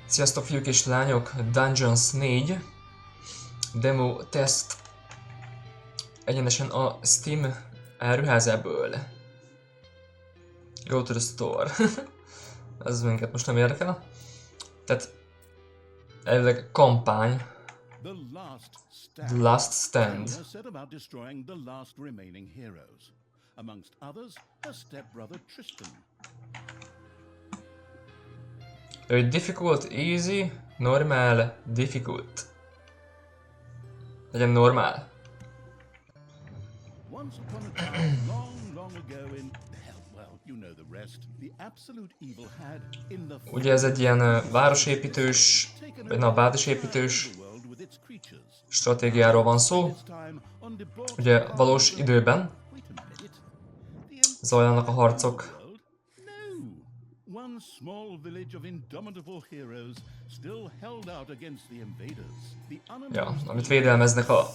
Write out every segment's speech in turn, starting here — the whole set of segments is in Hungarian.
Sziasztok fiúk és lányok, Dungeons 4 demo teszt egyenesen a Steam áruházából. Go to the store. Ez minket most nem érdekel. Tehát elvileg kampány. The Last Stand. Difficult, easy, normál, difficult. Legyen normál. Ugye ez egy ilyen városépítős, vagy na, városépítős stratégiáról van szó. Ugye valós időben zajlanak a harcok. Ja, amit védelmeznek a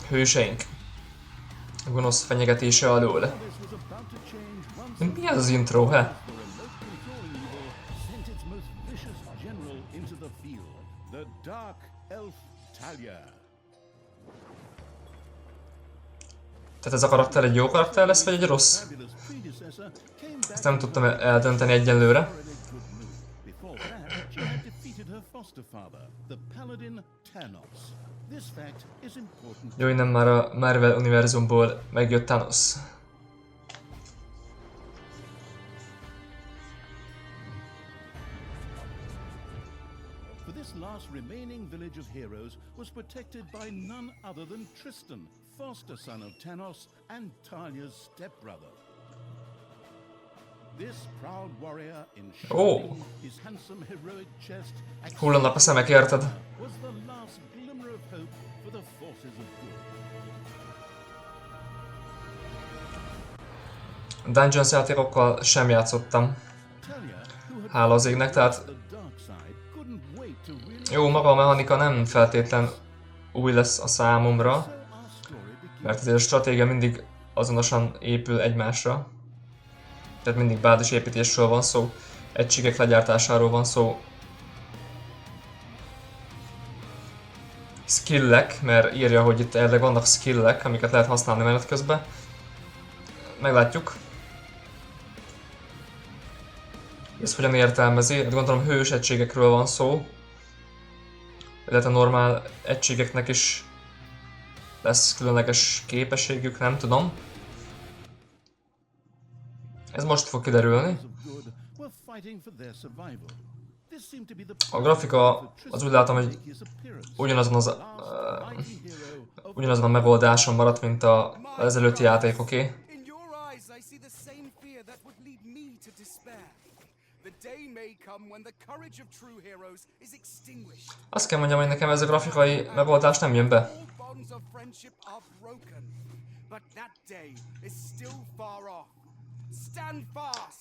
hőseink a gonosz fenyegetése alól. Mi ez az intro, he? Tehát ez a karakter egy jó karakter lesz, vagy egy rossz? Ezt nem tudtam eldönteni egyenlőre. Jó, innen már a Marvel univerzumból megjött Thanos. Last remaining village of heroes was protected by none other than Tristan, foster son of Thanos and Talia's stepbrother. This proud warrior in his handsome heroic chest hullanak a szemek, érted? was the last glimmer of hope for the forces of good. Dungeons játékokkal sem játszottam. Hála az égnek, tehát jó, maga a mechanika nem feltétlen új lesz a számomra, mert azért a stratégia mindig azonosan épül egymásra. Tehát mindig bázisépítésről van szó, egységek legyártásáról van szó. Skillek, mert írja, hogy itt elvileg vannak skillek, amiket lehet használni menet közben. Meglátjuk. Ez hogyan értelmezi? Gondolom hős egységekről van szó. Illetve normál egységeknek is lesz különleges képességük, nem tudom. Ez most fog kiderülni. A grafika az úgy látom, hogy ugyanazon a megoldáson maradt, mint az ezelőtti játékoké. Azt kell mondjam, hogy nekem ez a grafikai megoldás nem jön be.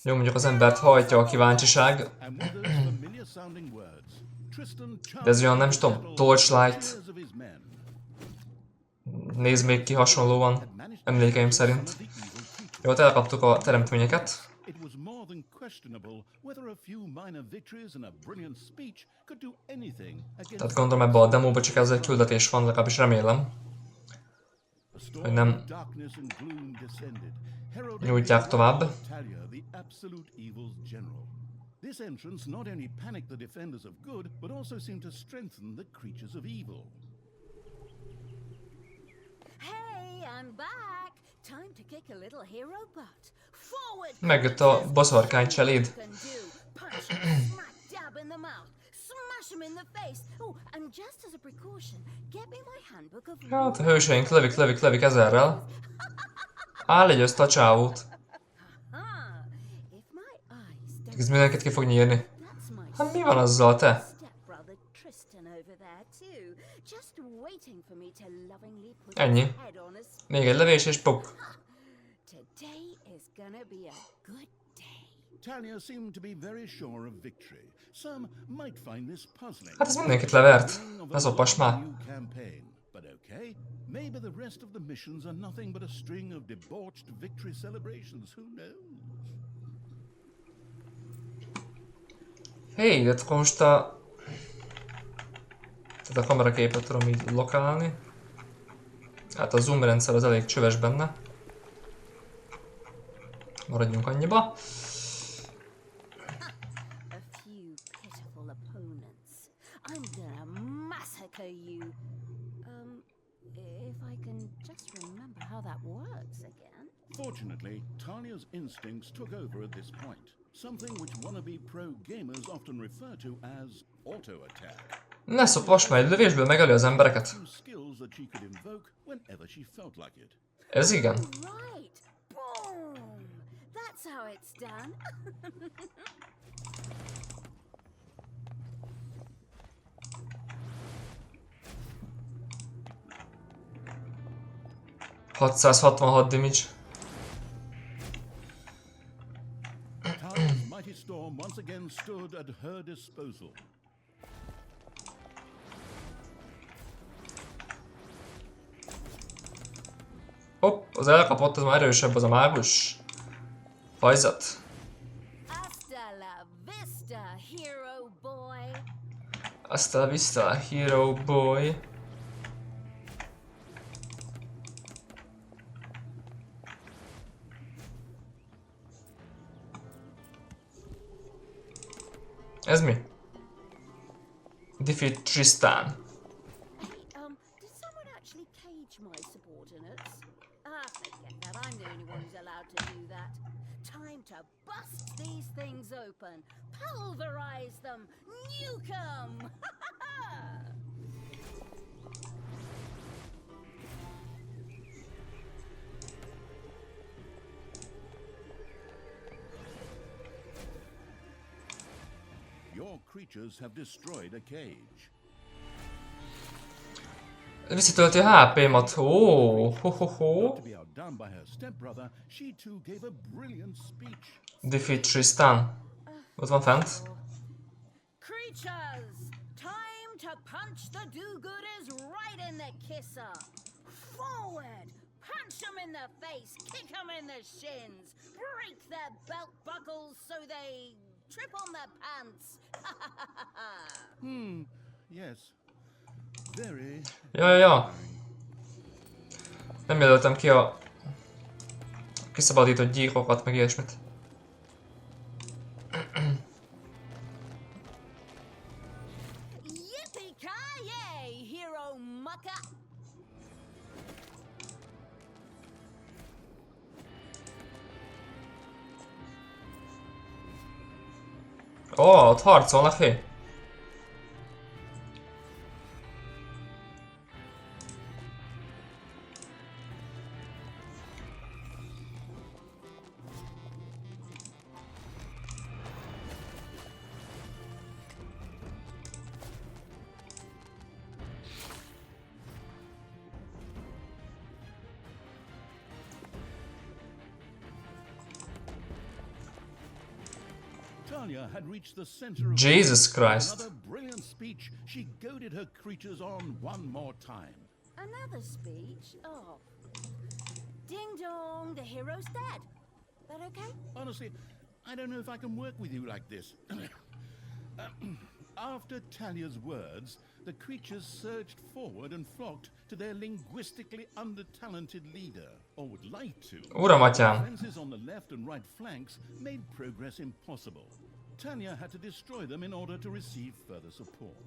Jó, mondjuk az embert hajtja a kíváncsiság. De ez olyan, nem is tudom, Torchlight. Néz még ki hasonlóan, emlékeim szerint. Jó, elkaptuk a teremtményeket. Tehát gondolom ebben a demóban csak ez egy küldetés van, legalábbis remélem, hogy nem nyújtják tovább. This entrance not only panicked the defenders of good, but also seemed to strengthen the creatures of evil. Hey, I'm back. Time to kick a little hero butt. Forward. Megjött a boszorkány cseléd. Hát a hőseink lövik ezerrel. Állj a csávót. Ez mindenkit ki fog nyírni. Hát mi van azzal, te? Ennyi. Még egy lövés és puk. Hát ez mindenkit levert. Ne szopass már. Maybe the rest of the missions are nothing but a string of debauched victory celebrations, who knows? Hé, de akkor most a... Tehát a kameraképet tudom így lokálni. Hát a zoom rendszer az elég csöves benne. Maradjunk annyiba. A few pitiful opponents. I'm gonna massacre you. If I can just remember how that works again. Fortunately, Talia's instincts took over at this point, something which wannabe pro gamers often refer to as auto-attack. Ne szopass már, egy lövésből megöli az embereket. Two skills that she could invoke whenever she felt like it. Ez igen. Right. Boom. That's how it's done. 666 damage. Talia's mighty storm once again stood at her disposal. Hopp, az elkapott, az már erősebb, az a mágus. Fajzat. Hasta la vista, hero boy. Hasta la vista, hero boy. Ez mi? Defeat Tristan. Did someone actually cage my subordinates? Forget that. I'm the only one who's allowed to do that. Time to bust these things open, pulverize them, nuke 'em. Your creatures have destroyed a cage. Visszatölti a HP-mat. Ó, Not to be outdone by her stepbrother, she too gave a brilliant speech. Defeat Tristan. Ott van fent. Creatures, time to punch the do-gooders right in the kisser. Forward, punch them in the face, kick them in the shins, break their belt buckles so they trip on their pants. Yes. Very. Ja. Nem jelöltem ki a kiszabadított gyíkokat, meg ilyesmit. Yippee-ki-yay, hero mucker! Ó, ott harcolnak, hé! Talia had reached the center of Jesus Christ. another brilliant speech. She goaded her creatures on one more time. Another speech? Oh. Ding dong, the hero's dead. That okay? Honestly, I don't know if I can work with you like this. After Talia's words, the creatures surged forward and flocked to their linguistically under-talented leader, or would like to. Uram atyám. Defenses on the left and right flanks made progress impossible. Talia had to destroy them in order to receive further support.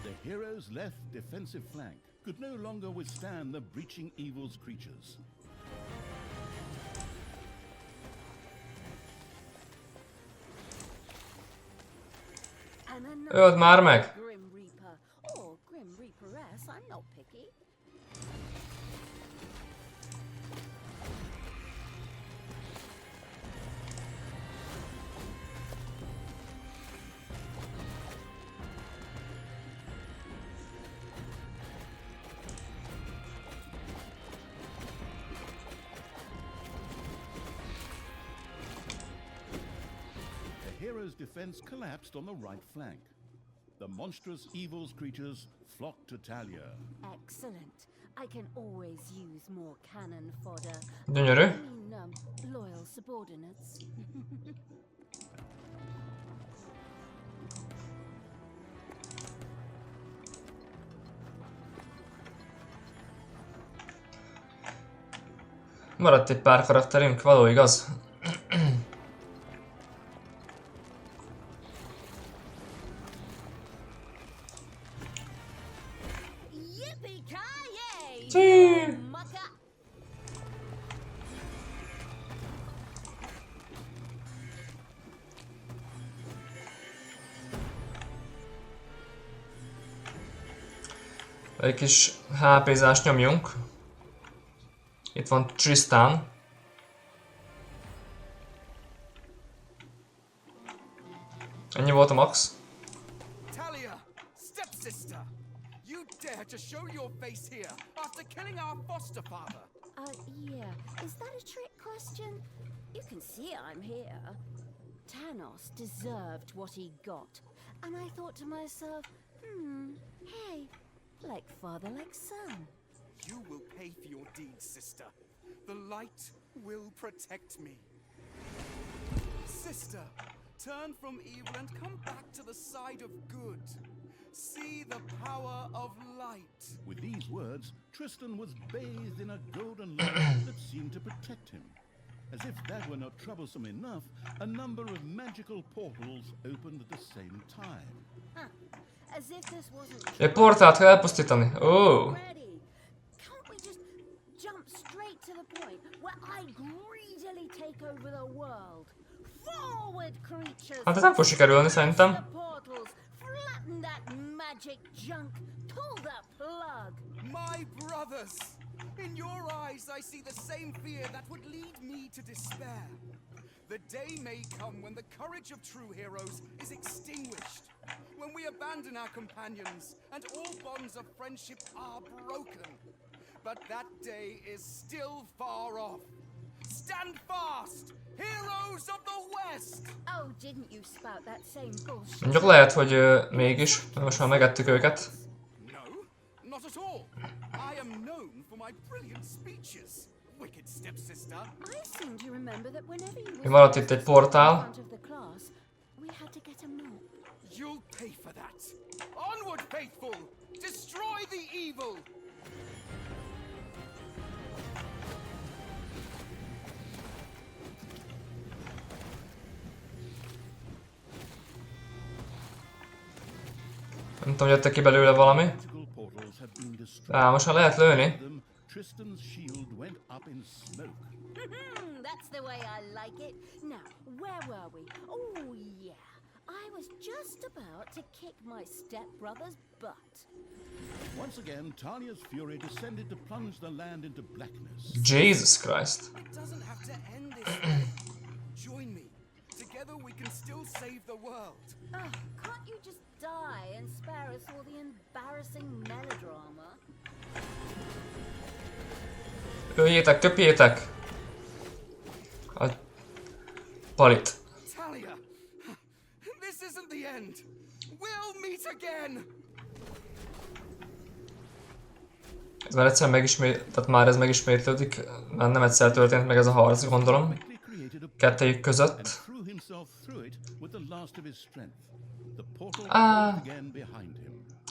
The hero's left defensive flank could no longer withstand the breaching evil's creatures. And Öld már meg! Grim Reaper or Grim Reaperess, I'm not picky. The hero's defense collapsed on the right flank. the monstrous evils creatures flocked to Talia. Excellent. I can always use more cannon fodder. Gyönyörű. Loyal subordinates. Maradt egy pár karakterünk, való igaz? Egy kis HP-zást nyomjunk. Itt van Tristan. Ennyi volt a max. Talia, stepsister, you dare to show your face here after killing our foster father? Yeah. Is that a trick question? You can see I'm here. Thanos deserved what he got. And I thought to myself, hey, like father, like son. You will pay for your deeds, sister. The light will protect me. Sister, turn from evil and come back to the side of good. See the power of light. With these words, Tristan was bathed in a golden light that seemed to protect him. As if that were not troublesome enough, a number of magical portals opened at the same time. As if this wasn't Egy portált kell elpusztítani. Oh. Can't we just jump straight to the point where I greedily take over the world? Forward, creatures! Hát ez nem fog sikerülni szerintem. Flatten that magic junk. Pull the plug. My brothers! In your eyes I see the same fear that would lead me to despair. The day may come when the courage of true heroes is extinguished, when we abandon our companions and all bonds of friendship are broken. But that day is still far off. Stand fast, heroes of the West! Oh, didn't you spout that same bullshit? Mondjuk lehet, hogy mégis, mert most már megettük őket. No, not at all. I am known for my brilliant speeches. Wicked stepsister. I seem to remember that whenever you Mi maradt itt egy portál. You'll pay for that. Onward, faithful! Destroy the evil! Nem tudom, jöttek ki belőle valami. Most már lehet lőni. Tristan's shield went up in smoke. That's the way I like it. Now, where were we? Oh, yeah. I was just about to kick my stepbrother's butt. Once again, Talia's fury descended to plunge the land into blackness. Jesus Christ. It doesn't have to end this way. Join me. Together we can still save the world. Can't you just die and spare us all the embarrassing melodrama? Öljétek, köpjétek! A palit. Talia, this isn't the end. We'll meet again. Ez már egyszer tehát már ez megismétlődik, mert nem egyszer történt meg ez a harc, gondolom. Kettejük között.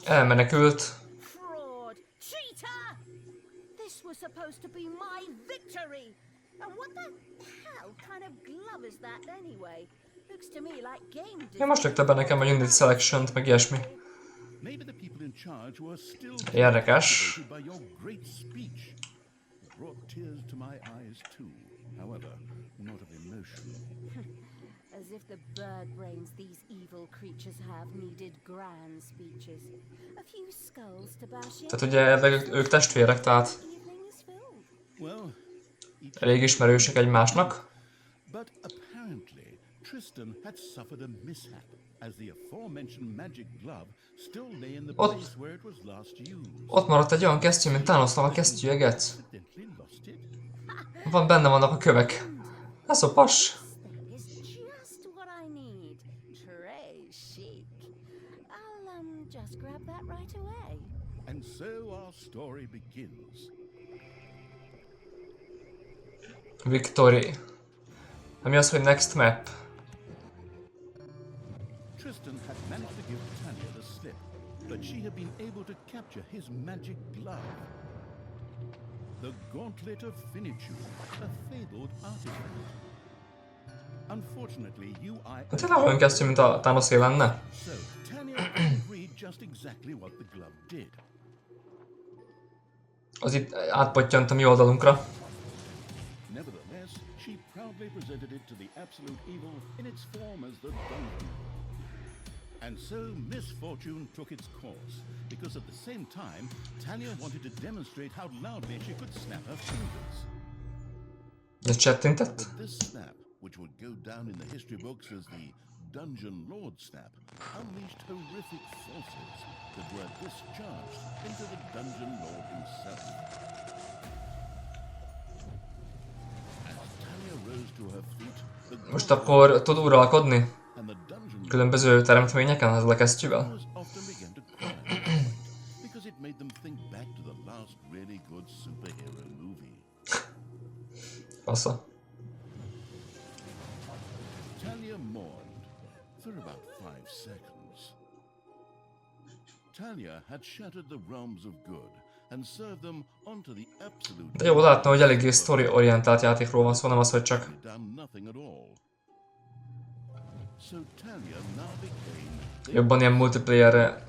Elmenekült. Fraud! Cheater! This was supposed to be my victory! And what the hell kind of glove is that anyway? Looks to me like game design. Ja, most jöttek be nekem a Unity Selection-t, meg ilyesmi. Érdekes. As if the bird brains these evil creatures have needed grand speeches. A few skulls to bash in. Tehát ugye ők testvérek, tehát elég ismerősek egymásnak. But apparently Tristan had suffered a mishap, as the aforementioned magic glove still lay in the place where it was last used. Ott maradt egy olyan kesztyű, mint Thanosnak a kesztyűje, Gec. Benne vannak a kövek. Ez a pas. story begins. Victory. Ami az, hogy next map. Tristan had managed to give Tanya the slip, but she had been able to capture his magic glove. The Gauntlet of Finitude, a fabled artifact. Unfortunately, Hát tényleg olyan kezdő, mint a Thanos lenne. So Tanya agreed just exactly what the glove did. Az itt átpattyant a mi oldalunkra. Nevertheless, she proudly presented it to the absolute evil in its form as the dungeon. And so misfortune took its course, because at the same time, Tanya wanted to demonstrate how loudly she could snap her fingers. De csettintett? But this snap, which would go down in the history books as the Dungeon Lord snap, unleashed horrific forces that were discharged into the Dungeon Lord himself. As Tanya rose to her feet, Most akkor tud uralkodni? and the dungeon Különböző teremtményeken az lekesztyűvel? Heroes often began to cry because it made them think back to the last really good superhero movie. Fasza. Talia mourned for about 5 seconds. Talia had shattered the realms of good and served them onto the absolute. De jó látni, hogy eléggé story-orientált játékról van szó, nem az, hogy csak Done nothing at all. So Talia now became jobban ilyen multiplayerre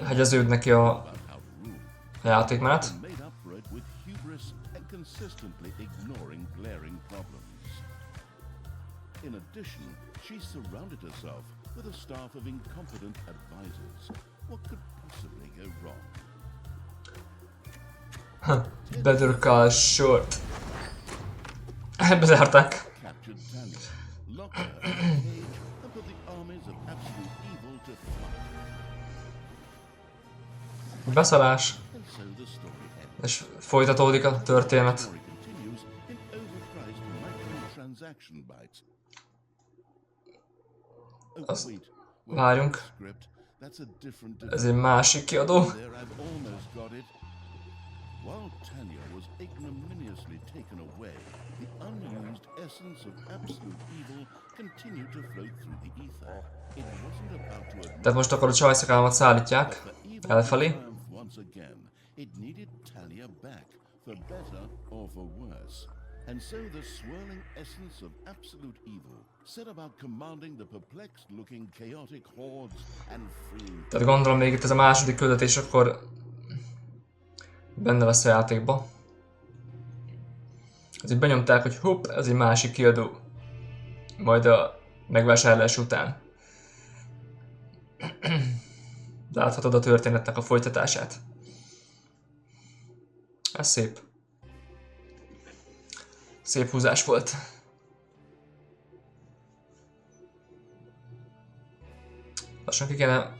hegyeződnek ki a about how rude játékmenet. and made up for it with hubris and consistently ignoring glaring problems. In addition, she surrounded herself with a staff of incompetent advisors. What could possibly go wrong? Better call short. Bezárták. Captured Tanya, locked her in a cage, and put the armies of absolute evil to flight. Beszarás. And so the story ends. És folytatódik a történet. The story continues in overpriced microtransaction bites. Oh, Az- wait. várjunk. Script. That's a different Ez egy másik kiadó. There, I've almost got it. While Tanya was ignominiously taken away, the unused essence of absolute evil continued to float through the ether. It wasn't about to admit Tehát most akkor a csajszakámat szállítják that the evil elfelé. triumphed once again. It needed Talia back, for better or for worse. And so the swirling essence of absolute evil set about commanding the perplexed-looking chaotic hordes and freeing. Tehát gondolom még itt ez a második küldetés akkor benne lesz a játékba. Ez így benyomták, hogy hopp, ez egy másik kiadó. Majd a megvásárlás után. Láthatod a történetnek a folytatását. Ez szép. Szép húzás volt. Lassan ki kéne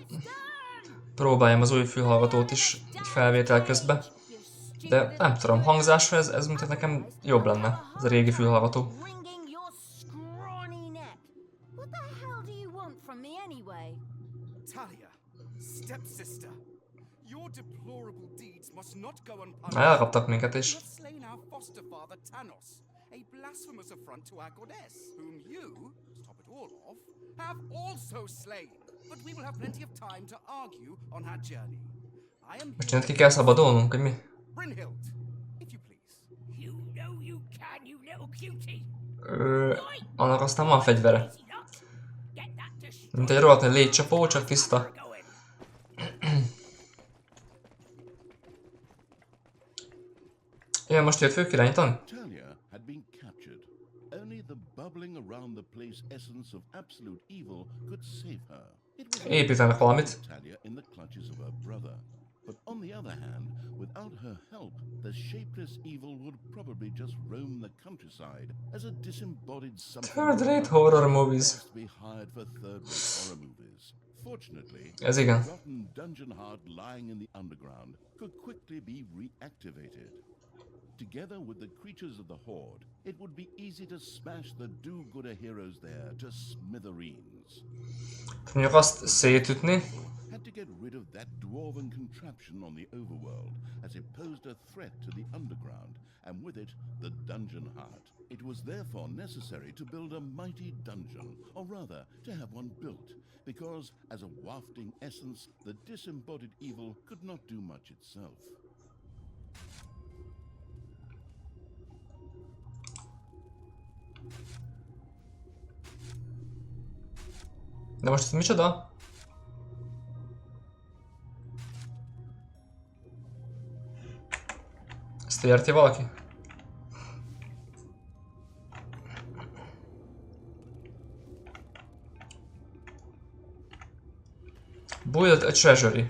próbáljam az új fülhallgatót is így felvétel közben. De nem tudom, hangzásra ez mint nekem jobb lenne, ez a régi fülhallgató. Wringing your scrawny neck. What the hell do you want from me anyway? Talia, stepsister, your deplorable deeds must not go Na, elkaptak minket You is. have slain our foster father Thanos, a blasphemous affront to our goddess, whom you, to top it all off, have also slain. But we will have plenty of time to argue on our journey. I am Most ki kell szabadulnunk, hogy mi? Brynhild, if you please. You know you can, you little cutie. Annak aztán van fegyvere. Easy not. Get that destroyed. Mint egy rohadt nagy légycsapó, csak tiszta. Going. Ilyen most jött főkirányítani? Talia had been captured. Only the bubbling around the place essence of absolute evil could save her. It was Építenek valamit. Talia in the clutches of her brother. But on the other hand, without her help, the shapeless evil would probably just roam the countryside as a disembodied something. Third-rate horror movies. Best be hired for third-rate horror movies. Fortunately, Ez igen. the rotten dungeon heart lying in the underground could quickly be reactivated. Together with the creatures of the Horde, it would be easy to smash the do-gooder heroes there to smithereens. Mondjuk azt szétütni. had to get rid of that dwarven contraption on the overworld, as it posed a threat to the underground, and with it, the dungeon heart. It was therefore necessary to build a mighty dungeon, or rather, to have one built, because, as a wafting essence, the disembodied evil could not do much itself. De most ez micsoda? Ezt érti valaki? Build a treasury.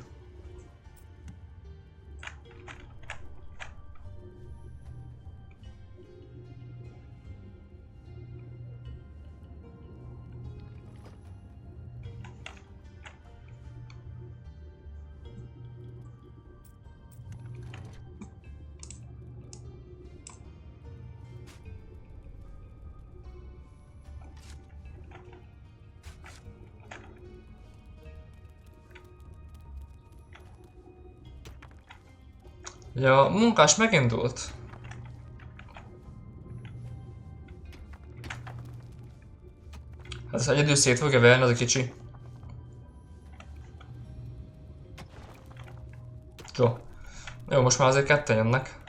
Ugye a munkás megindult. Hát ez egyedül szét fogja verni, az a kicsi. Jó. Jó, most már azért ketten jönnek.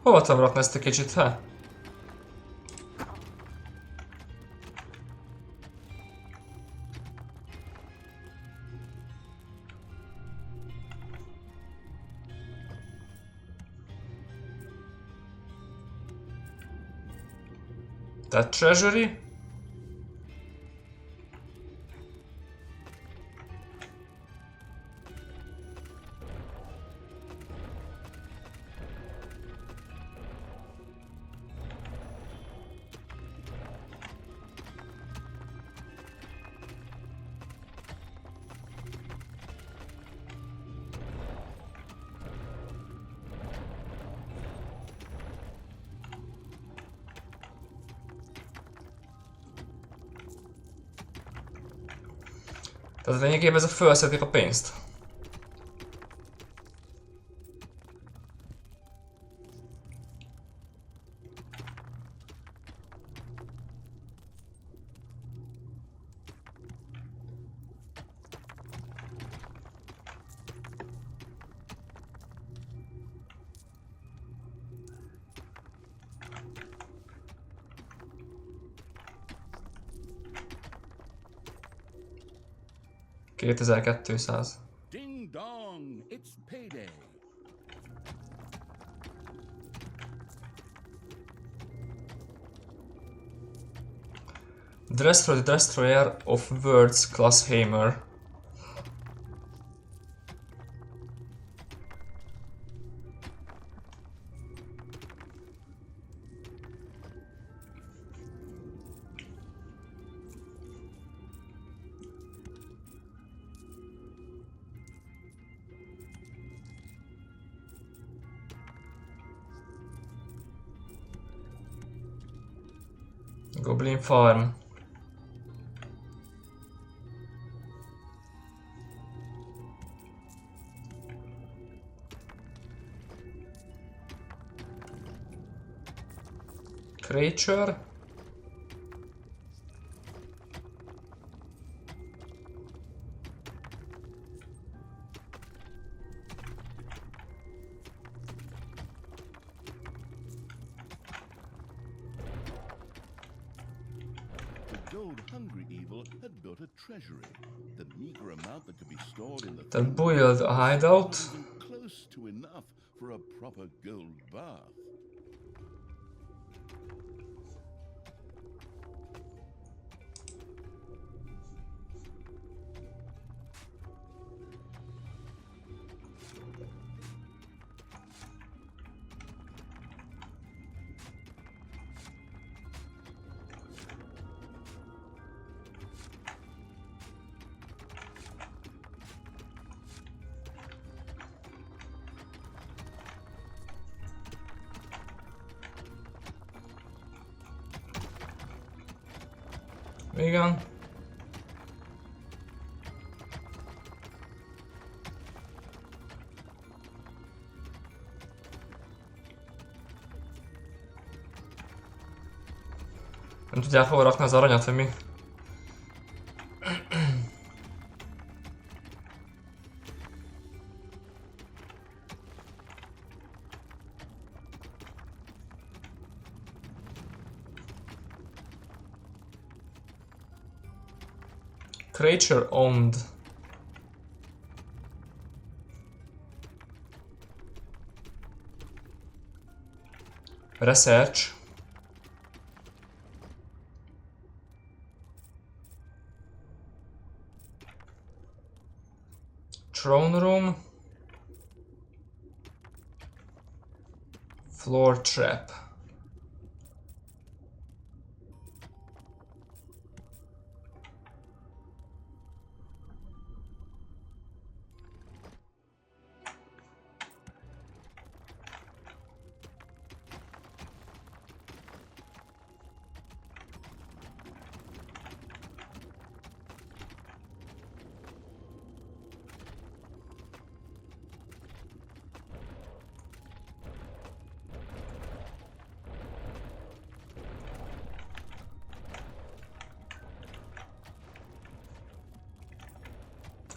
Hova tavratna ezt a kicsit, ha? Tehát treasury? Tehát lényegében ez a felszedik a pénzt. $2200. Ding dong, it's payday. Dress for the Destroyer of Worlds class Hammer. Goblin Farm. Creature. Gold-hungry evil had built a treasury. The meager amount that could be stored in the Then build a hideout. wasn't close to enough for a proper gold bath. Igen. Nem tudják hova rakni az aranyat, vagy mi? Creature owned. Research. Throne room. Floor trap.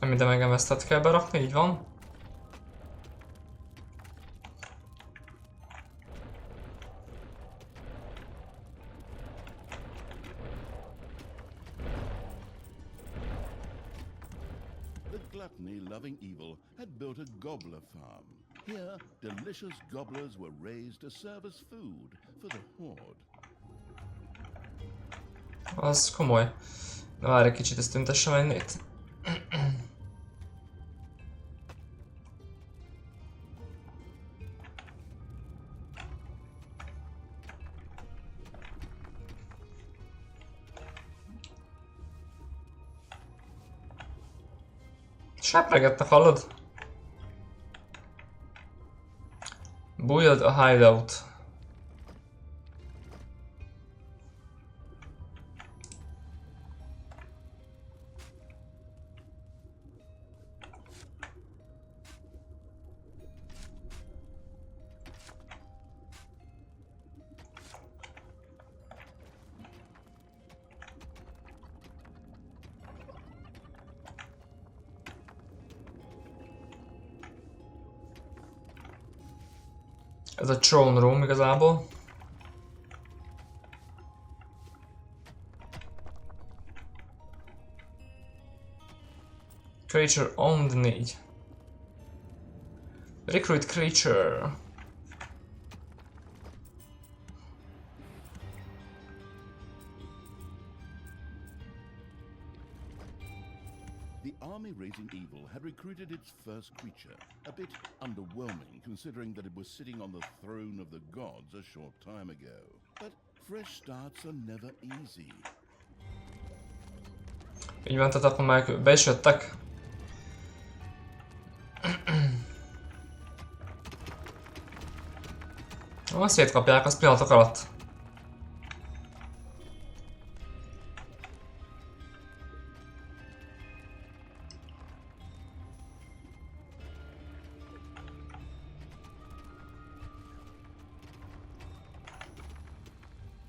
Amiben megemesztet kell berakni, így van. The gluttony-loving evil had built a gobbler farm. Here, delicious gobblers were raised to serve as food for the horde. Az komoly. Na várj egy kicsit, ezt tüntessem ennét. Sepregettek, hallod? Build a hideout. Ez a throne room igazából. Creature owned 4. Recruit creature. The army-raising evil had recruited its first creature, a bit underwhelming considering that it was sitting on the throne of the gods a short time ago. But fresh starts are never easy. Így van, tehát akkor már be is jöttek. Szétkapják azt pillanatok alatt.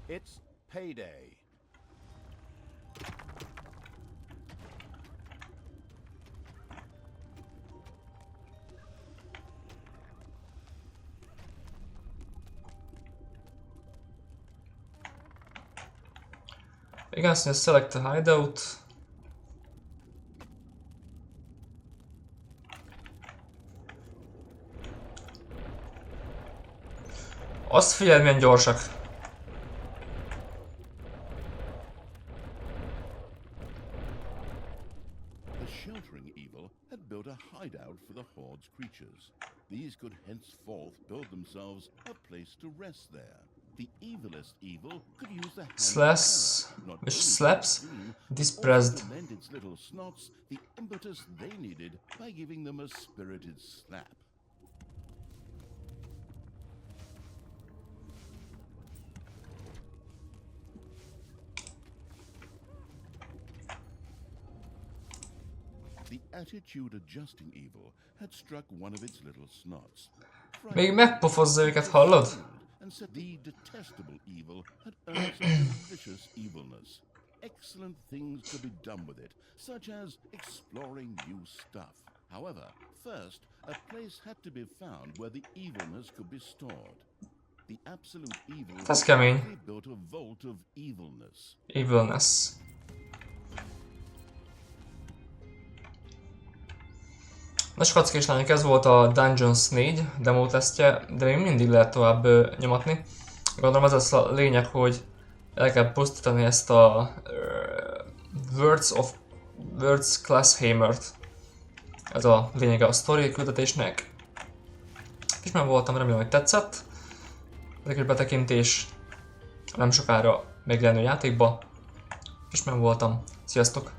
It's payday. Igen, azt mondja, select a hideout. Azt figyeld, milyen gyorsak. Hideout for the horde's creatures. These could henceforth build themselves a place to rest there. The evilest evil could use the slaps, which slaps, this pressed. lend its little snots the impetus they needed by giving them a spirited slap. The attitude-adjusting evil had struck one of its little snots. Még megpofozza őket, hallod? And said the detestable evil had earned some delicious evilness. Excellent things could be done with it, such as exploring new stuff. However, first, a place had to be found where the evilness could be stored. The absolute evil Ez kemény. built a vault of evilness. Evilness. Nos, kockák és lányok, ez volt a Dungeons 4 demo tesztje, de még mindig lehet tovább nyomatni. Gondolom az az a lényeg, hogy el kell pusztítani ezt a Words Class Hammer-t. Ez a lényege a sztori küldetésnek. És már voltam, remélem, hogy tetszett. Ez egy kis betekintés nem sokára megjelenő játékba. És már voltam. Sziasztok!